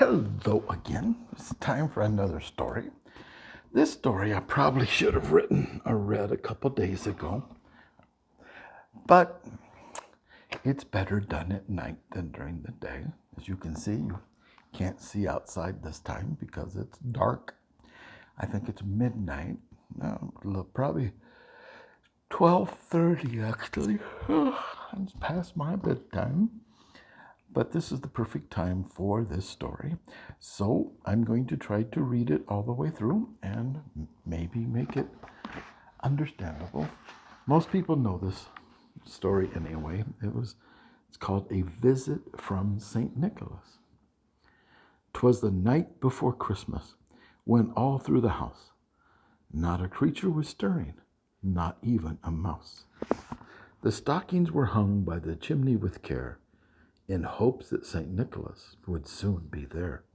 Hello again. It's time for another story. This story I probably should have written or read a couple days ago, but it's better done at night than during the day. As you can see, you can't see outside this time because it's dark. I think it's midnight. No, probably 12:30 actually. It's past my bedtime. But this is the perfect time for this story. So I'm going to try to read it all the way through and maybe make it understandable. Most people know this story anyway. It's called A Visit from St. Nicholas. 'Twas the night before Christmas, when all through the house not a creature was stirring, not even a mouse. The stockings were hung by the chimney with care, in hopes that St. Nicholas would soon be there.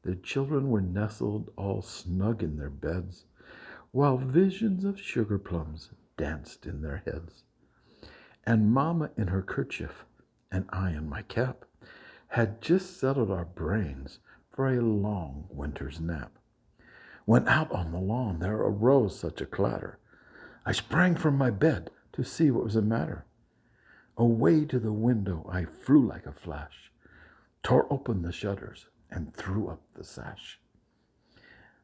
The children were nestled all snug in their beds, while visions of sugar plums danced in their heads. And Mamma in her kerchief, and I in my cap, had just settled our brains for a long winter's nap. When out on the lawn there arose such a clatter, I sprang from my bed to see what was the matter. Away to the window I flew like a flash, tore open the shutters, and threw up the sash.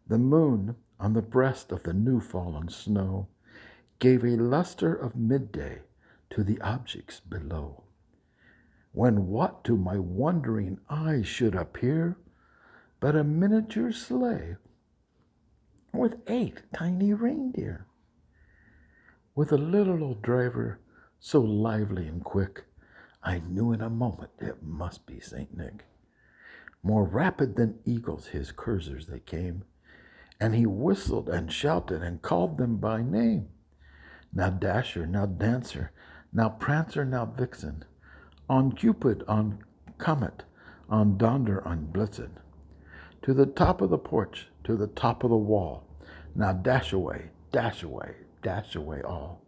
The moon, on the breast of the new-fallen snow, gave a luster of midday to the objects below. When what to my wondering eyes should appear but a miniature sleigh with 8 tiny reindeer, with a little old driver so lively and quick, I knew in a moment it must be St. Nick. More rapid than eagles his coursers they came, and he whistled and shouted and called them by name. Now Dasher, now Dancer, now Prancer, now Vixen, on Cupid, on Comet, on Donder, on Blitzen, to the top of the porch, to the top of the wall, now dash away, dash away, dash away all.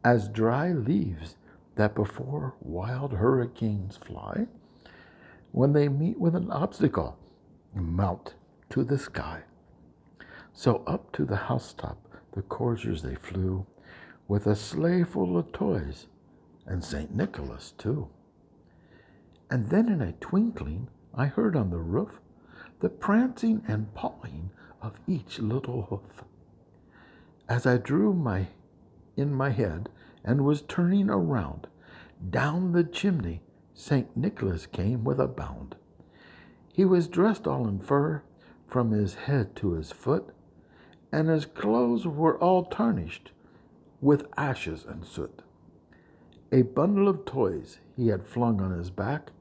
As dry leaves that before wild hurricanes fly, when they meet with an obstacle, mount to the sky. So up to the housetop the coursers they flew, with a sleigh full of toys, and St. Nicholas too. And then in a twinkling I heard on the roof the prancing and pawing of each little hoof. As I drew in my head and was turning around, down the chimney St. Nicholas came with a bound. He was dressed all in fur, from his head to his foot, and his clothes were all tarnished with ashes and soot. A bundle of toys he had flung on his back,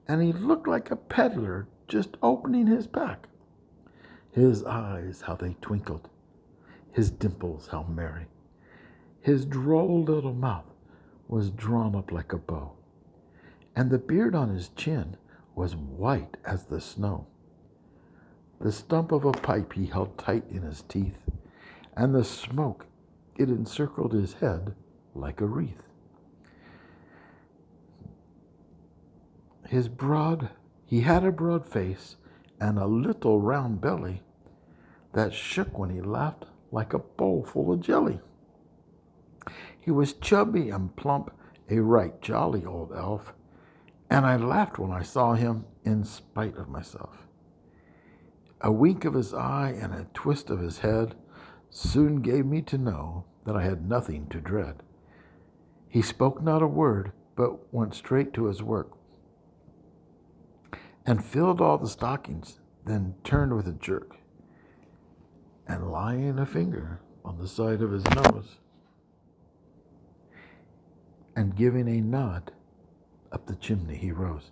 and he looked like a peddler just opening his pack. His eyes, how they twinkled, his dimples, how merry. His droll little mouth was drawn up like a bow, and the beard on his chin was white as the snow. The stump of a pipe he held tight in his teeth, and the smoke, it encircled his head like a wreath. He had a broad face and a little round belly that shook when he laughed like a bowl full of jelly. He was chubby and plump, a right jolly old elf, and I laughed when I saw him in spite of myself. A wink of his eye and a twist of his head soon gave me to know that I had nothing to dread. He spoke not a word, but went straight to his work, and filled all the stockings, then turned with a jerk, and laying a finger on the side of his nose, and giving a nod, up the chimney he rose.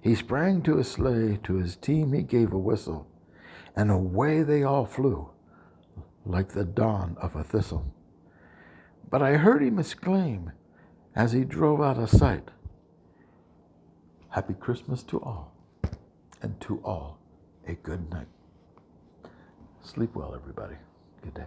He sprang to his sleigh, to his team he gave a whistle, and away they all flew, like the dawn of a thistle. But I heard him exclaim, as he drove out of sight, Happy Christmas to all, and to all a good night. Sleep well, everybody. Good day.